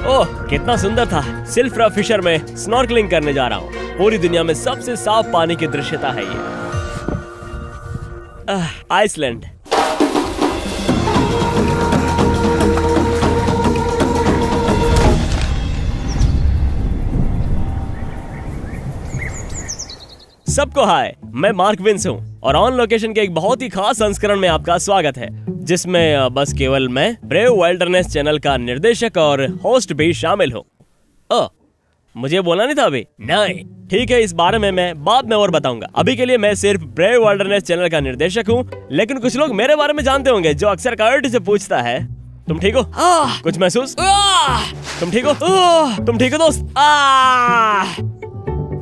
ओह कितना सुंदर था। सिल्फ्रा फिशर में स्नॉर्कलिंग करने जा रहा हूँ। पूरी दुनिया में सबसे साफ पानी की दृश्यता है ये। आइसलैंड। सबको हाय, मैं मार्क विंस हूँ और ऑन लोकेशन के एक बहुत ही खास संस्करण में आपका स्वागत है, जिसमें बस केवल मैं ब्रेव वाइल्डरनेस चैनल का निर्देशक और होस्ट भी शामिल हूँ। मुझे बोलना नहीं था अभी? नहीं, ठीक है, इस बारे में मैं बाद में और बताऊंगा। अभी के लिए मैं सिर्फ ब्रेव वाइल्डरनेस चैनल का निर्देशक हूँ, लेकिन कुछ लोग मेरे बारे में जानते होंगे, जो अक्सर कम्युनिटी से पूछता है, तुम ठीक हो? कुछ महसूस? तुम ठीक हो? तुम ठीक हो दोस्त?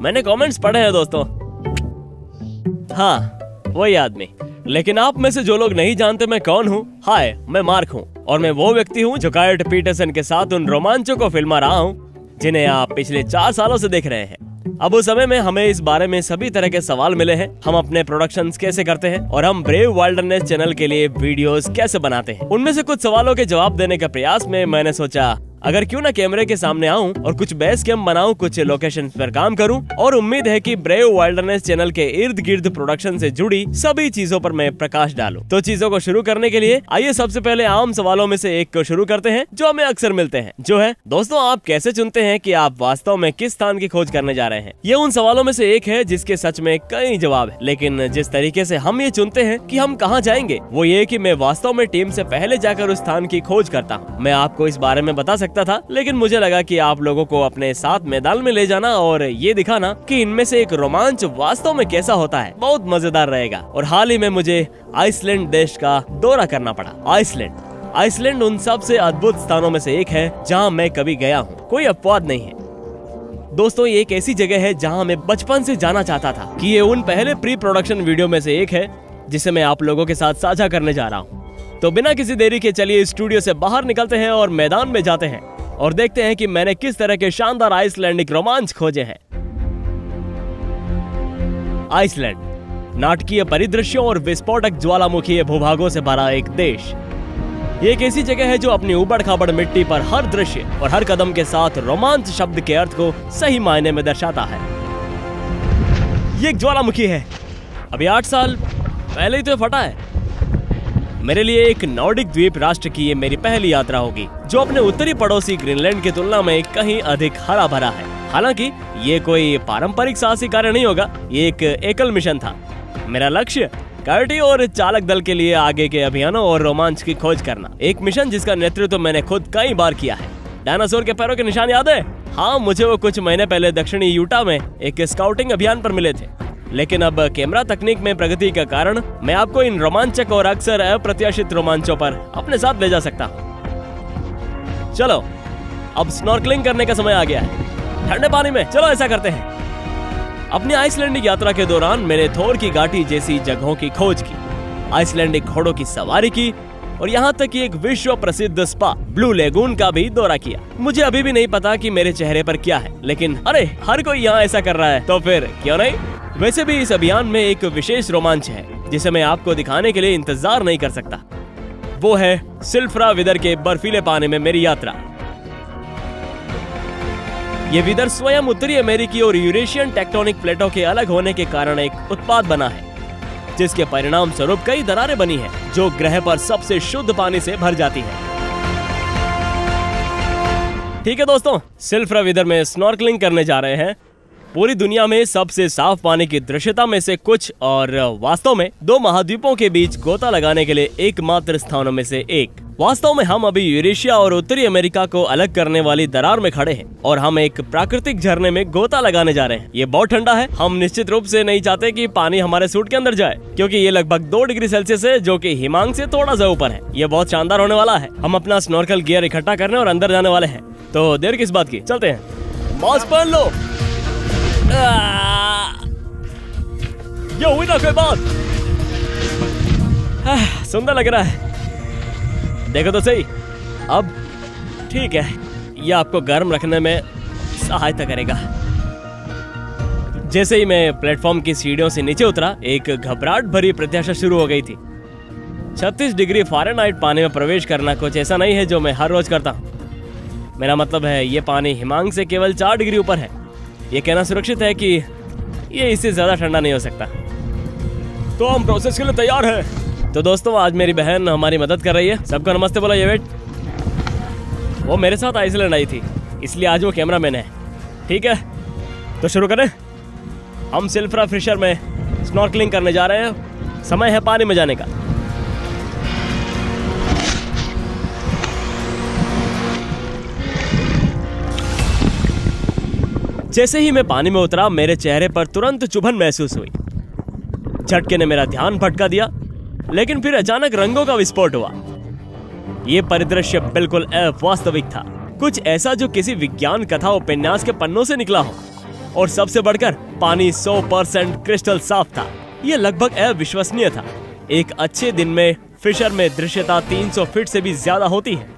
मैंने कमेंट्स पढ़े हैं दोस्तों। हाँ, वही आदमी। लेकिन आप में से जो लोग नहीं जानते मैं कौन हूँ, हाय, मैं मार्क हूँ और मैं वो व्यक्ति हूँ जो कायर्ट पीटरसन के साथ उन रोमांचों को फिल्मा रहा हूँ जिन्हें आप पिछले 4 सालों से देख रहे हैं। अब उस समय में हमें इस बारे में सभी तरह के सवाल मिले हैं, हम अपने प्रोडक्शंस कैसे करते हैं और हम ब्रेव वाइल्डरनेस चैनल के लिए वीडियोस कैसे बनाते हैं। उनमें से कुछ सवालों के जवाब देने का प्रयास में मैंने सोचा अगर क्यों ना कैमरे के सामने आऊं और कुछ बेस कैम्प बनाऊं, कुछ लोकेशन पर काम करूं, और उम्मीद है कि ब्रेव वाइल्डरनेस चैनल के इर्द गिर्द प्रोडक्शन से जुड़ी सभी चीजों पर मैं प्रकाश डालूं। तो चीजों को शुरू करने के लिए आइए सबसे पहले आम सवालों में से एक को शुरू करते हैं जो हमें अक्सर मिलते हैं, जो है दोस्तों आप कैसे चुनते हैं कि आप वास्तव में किस स्थान की खोज करने जा रहे हैं। ये उन सवालों में से एक है जिसके सच में कई जवाब है, लेकिन जिस तरीके से हम ये चुनते हैं कि हम कहाँ जाएंगे, वो ये कि मैं वास्तव में टीम से पहले जाकर उस स्थान की खोज करता हूँ। मैं आपको इस बारे में बता सकता था, लेकिन मुझे लगा कि आप लोगों को अपने साथ मैदान में ले जाना और ये दिखाना कि इनमें से एक रोमांच वास्तव में कैसा होता है बहुत मजेदार रहेगा। और हाल ही में मुझे आइसलैंड देश का दौरा करना पड़ा। आइसलैंड उन सबसे अद्भुत स्थानों में से एक है जहां मैं कभी गया हूं, कोई अपवाद नहीं है दोस्तों। ये एक ऐसी जगह है जहां मैं बचपन से जाना चाहता था कि ये उन पहले प्री प्रोडक्शन वीडियो में से एक है जिसे मैं आप लोगों के साथ साझा करने जा रहा हूँ। तो बिना किसी देरी के चलिए स्टूडियो से बाहर निकलते हैं और मैदान में जाते हैं और देखते हैं कि मैंने किस तरह के शानदार आइसलैंडिक रोमांच खोजे हैं। आइसलैंड नाटकीय परिदृश्यों और विस्फोटक ज्वालामुखी भूभागों से भरा एक देश। ये एक ऐसी जगह है जो अपनी उबड़-खाबड़ मिट्टी पर हर दृश्य और हर कदम के साथ रोमांच शब्द के अर्थ को सही मायने में दर्शाता है। ये एक ज्वालामुखी है, अभी 8 साल पहले ही तो फटा है। मेरे लिए एक नॉर्डिक द्वीप राष्ट्र की ये मेरी पहली यात्रा होगी, जो अपने उत्तरी पड़ोसी ग्रीनलैंड की तुलना में कहीं अधिक हरा भरा है। हालांकि ये कोई पारंपरिक साहसी कार्य नहीं होगा, ये एक एकल मिशन था। मेरा लक्ष्य कार्टी और चालक दल के लिए आगे के अभियानों और रोमांच की खोज करना। एक मिशन जिसका नेतृत्व मैंने खुद कई बार किया है। डायनासोर के पैरों के निशान याद है? हाँ, मुझे वो कुछ महीने पहले दक्षिणी यूटा में एक स्काउटिंग अभियान पर मिले थे। लेकिन अब कैमरा तकनीक में प्रगति के कारण मैं आपको इन रोमांचक और अक्सर अप्रत्याशित रोमांचों पर अपने साथ ले जा सकता हूँ। चलो अब स्नॉर्कलिंग करने का समय आ गया है, ठंडे पानी में। चलो ऐसा करते हैं। अपनी आइसलैंडिक यात्रा के दौरान मैंने थोर की घाटी जैसी जगहों की खोज की, आइसलैंडिक घोड़ों की सवारी की और यहाँ तक कि एक विश्व प्रसिद्ध स्पा ब्लू लेगून का भी दौरा किया। मुझे अभी भी नहीं पता कि मेरे चेहरे पर क्या है, लेकिन अरे हर कोई यहाँ ऐसा कर रहा है तो फिर क्यों नहीं। वैसे भी इस अभियान में एक विशेष रोमांच है जिसे मैं आपको दिखाने के लिए इंतजार नहीं कर सकता। वो है सिल्फ्रा विदर के बर्फीले पानी में मेरी यात्रा। ये विदर स्वयं उत्तरी अमेरिकी और यूरेशियन टेक्टोनिक प्लेटों के अलग होने के कारण एक उत्पाद बना है, जिसके परिणाम स्वरूप कई दरारें बनी हैं, जो ग्रह पर सबसे शुद्ध पानी से भर जाती हैं। ठीक है दोस्तों, सिल्फ्रा विदर में स्नॉर्कलिंग करने जा रहे हैं। पूरी दुनिया में सबसे साफ पानी की दृश्यता में से कुछ और वास्तव में 2 महाद्वीपों के बीच गोता लगाने के लिए एकमात्र स्थानों में से एक। वास्तव में हम अभी यूरेशिया और उत्तरी अमेरिका को अलग करने वाली दरार में खड़े हैं और हम एक प्राकृतिक झरने में गोता लगाने जा रहे हैं। ये बहुत ठंडा है, हम निश्चित रूप से नहीं चाहते कि पानी हमारे सूट के अंदर जाए, क्योंकि ये लगभग 2 डिग्री सेल्सियस है, जो कि हिमांक से थोड़ा सा ऊपर है। ये बहुत शानदार होने वाला है। हम अपना स्नॉर्कल गियर इकट्ठा करने और अंदर जाने वाले हैं, तो देर किस बात की, चलते हैं। मास्क पहन लो। ये हुई ना कोई बात। सुंदर लग रहा है, देखो तो सही। अब ठीक है, ये आपको गर्म रखने में सहायता करेगा। जैसे ही मैं प्लेटफॉर्म की सीढ़ियों से नीचे उतरा, एक घबराहट भरी प्रत्याशा शुरू हो गई थी। 36 डिग्री फ़ारेनहाइट पानी में प्रवेश करना कुछ ऐसा नहीं है जो मैं हर रोज करता हूँ। मेरा मतलब है ये पानी हिमांक से केवल 4 डिग्री ऊपर है। ये कहना सुरक्षित है कि ये इससे ज्यादा ठंडा नहीं हो सकता। तो हम प्रोसेस के लिए तैयार हैं। तो दोस्तों आज मेरी बहन हमारी मदद कर रही है। सबको नमस्ते बोला ये वेट। वो मेरे साथ आइसलैंड आई थी, इसलिए आज वो कैमरामैन है। ठीक है तो शुरू करें। हम सिल्फ्रा फिशर में स्नॉर्कलिंग करने जा रहे हैं। समय है पानी में जाने का। जैसे ही मैं पानी में उतरा मेरे चेहरे पर तुरंत चुभन महसूस हुई। झटके ने मेरा ध्यान भटका दिया, लेकिन फिर अचानक रंगों का विस्फोट हुआ। यह परिदृश्य बिल्कुल अवास्तविक था, कुछ ऐसा जो किसी विज्ञान कथा उपन्यास के पन्नों से निकला हो। और सबसे बढ़कर पानी 100% क्रिस्टल साफ था। यह लगभग अविश्वसनीय था। एक अच्छे दिन में फिशर में दृश्यता 300 फीट से भी ज्यादा होती है।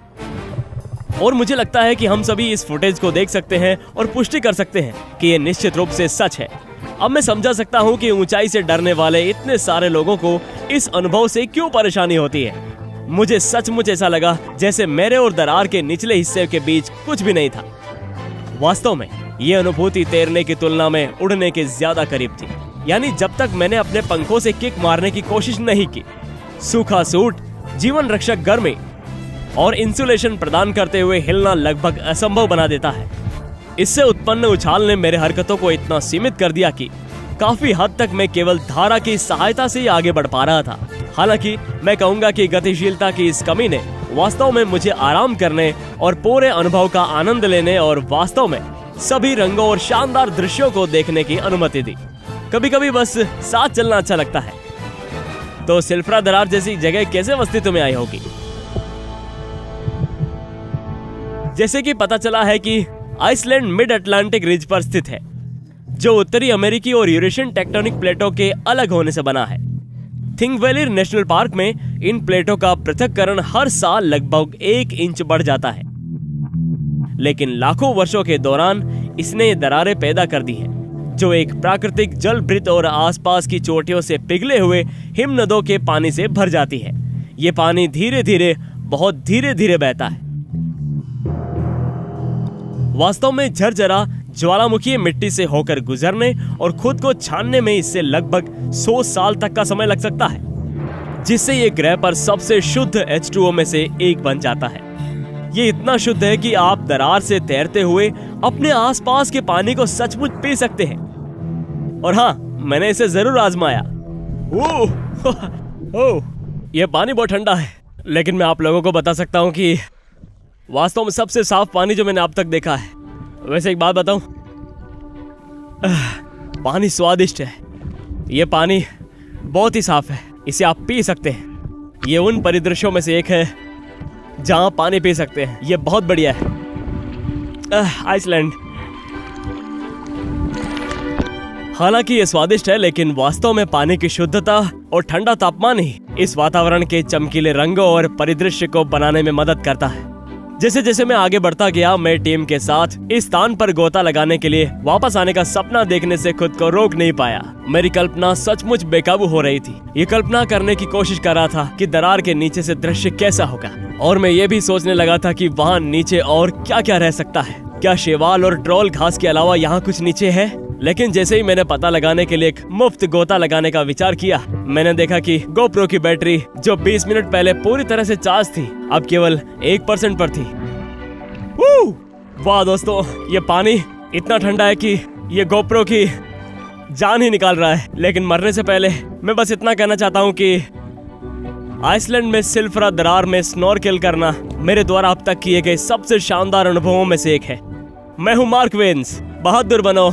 और मुझे लगता है कि हम सभी इस फुटेज को देख सकते हैं और पुष्टि कर सकते हैं कि यह निश्चित रूप से सच है। अब मैं समझा सकता हूं कि ऊंचाई से डरने वाले इतने सारे लोगों को इस अनुभव से क्यों परेशानी होती है। मुझे सचमुच ऐसा लगा जैसे मेरे और दरार के निचले हिस्से के बीच कुछ भी नहीं था। वास्तव में ये अनुभूति तैरने की तुलना में उड़ने के ज्यादा करीब थी। यानी जब तक मैंने अपने पंखों से किक मारने की कोशिश नहीं की, सूखा सूट, जीवन रक्षक गर्मी और इंसुलेशन प्रदान करते हुए हिलना लगभग असंभव बना देता है। इससे उत्पन्न उछाल ने मेरे हरकतों को इतना सीमित कर दिया कि काफी हद तक मैं केवल धारा की सहायता से ही आगे बढ़ पा रहा था। हालांकि मैं कहूंगा कि गतिशीलता की इस कमी ने वास्तव में मुझे आराम करने और पूरे अनुभव का आनंद लेने और वास्तव में सभी रंगों और शानदार दृश्यों को देखने की अनुमति दी। कभी कभी बस साथ चलना अच्छा लगता है। तो सिल्फ्रा दरार जैसी जगह कैसे अस्तित्व में आई होगी? जैसे कि पता चला है कि आइसलैंड मिड अटलांटिक रिज पर स्थित है, जो उत्तरी अमेरिकी और यूरेशियन टेक्टोनिक प्लेटों के अलग होने से बना है। थिंगवेलिर नेशनल पार्क में इन प्लेटों का पृथक्करण हर साल लगभग 1 इंच बढ़ जाता है, लेकिन लाखों वर्षों के दौरान इसने दरारें पैदा कर दी है, जो एक प्राकृतिक जलभृत और आसपास की चोटियों से पिघले हुए हिमनदों के पानी से भर जाती है। ये पानी धीरे धीरे, बहुत धीरे धीरे बहता है। वास्तव में झरझरा ज्वालामुखी मिट्टी से होकर गुजरने और खुद को छानने में इससे लगभग 100 साल तक का समय लग सकता है, जिससे ये ग्रह पर सबसे शुद्ध H2O में से एक बन जाता है। ये इतना शुद्ध है कि आप दरार से तैरते हुए अपने आसपास के पानी को सचमुच पी सकते हैं। और हाँ, मैंने इसे जरूर आजमाया। ओह, ये पानी बहुत ठंडा है, लेकिन मैं आप लोगों को बता सकता हूँ कि वास्तव में सबसे साफ पानी जो मैंने अब तक देखा है। वैसे एक बात बताऊं, पानी स्वादिष्ट है। ये पानी बहुत ही साफ है, इसे आप पी सकते हैं। ये उन परिदृश्यों में से एक है जहां पानी पी सकते हैं। ये बहुत बढ़िया है। आइसलैंड हालांकि ये स्वादिष्ट है, लेकिन वास्तव में पानी की शुद्धता और ठंडा तापमान ही इस वातावरण के चमकीले रंगों और परिदृश्य को बनाने में मदद करता है। जैसे जैसे मैं आगे बढ़ता गया, मैं टीम के साथ इस स्थान पर गोता लगाने के लिए वापस आने का सपना देखने से खुद को रोक नहीं पाया। मेरी कल्पना सचमुच बेकाबू हो रही थी। ये कल्पना करने की कोशिश कर रहा था कि दरार के नीचे से दृश्य कैसा होगा, और मैं ये भी सोचने लगा था कि वहाँ नीचे और क्या क्या रह सकता है। क्या शैवाल और ट्रोल घास के अलावा यहाँ कुछ नीचे है? लेकिन जैसे ही मैंने पता लगाने के लिए एक मुफ्त गोता लगाने का विचार किया, मैंने देखा कि गोप्रो की बैटरी जो 20 मिनट पहले पूरी तरह से चार्ज थी, अब केवल 1% पर थी। वाह दोस्तों, ये पानी इतना ठंडा है कि ये गोप्रो की जान ही निकाल रहा है। लेकिन मरने से पहले मैं बस इतना कहना चाहता हूँ कि आइसलैंड में सिल्फ्रा दरार में स्नॉर्केल करना मेरे द्वारा अब तक किए गए सबसे शानदार अनुभवों में से एक है। मैं हूँ मार्क वेन्स। बहादुर बनो,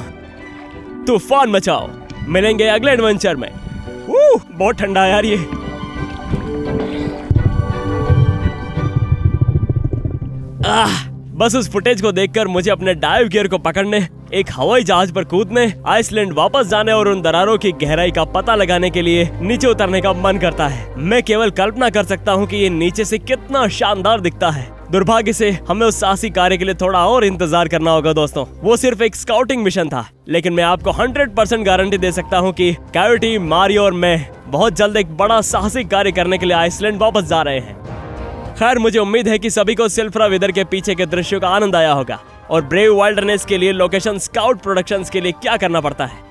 तूफान मचाओ। मिलेंगे अगले एडवेंचर में। बहुत ठंडा है यार ये। बस उस फुटेज को देखकर मुझे अपने डाइव गियर को पकड़ने, एक हवाई जहाज पर कूदने, आइसलैंड वापस जाने और उन दरारों की गहराई का पता लगाने के लिए नीचे उतरने का मन करता है। मैं केवल कल्पना कर सकता हूँ कि ये नीचे से कितना शानदार दिखता है। दुर्भाग्य से हमें उस साहसी कार्य के लिए थोड़ा और इंतजार करना होगा दोस्तों। वो सिर्फ एक स्काउटिंग मिशन था, लेकिन मैं आपको 100% गारंटी दे सकता हूँ कि कायोटी, मारियो और मैं बहुत जल्द एक बड़ा साहसिक कार्य करने के लिए आइसलैंड वापस जा रहे हैं। खैर मुझे उम्मीद है कि सभी को सिल्फ्रा विदर के पीछे के दृश्यों का आनंद आया होगा और ब्रेव वाइल्डरनेस के लिए लोकेशन स्काउट प्रोडक्शंस के लिए क्या करना पड़ता है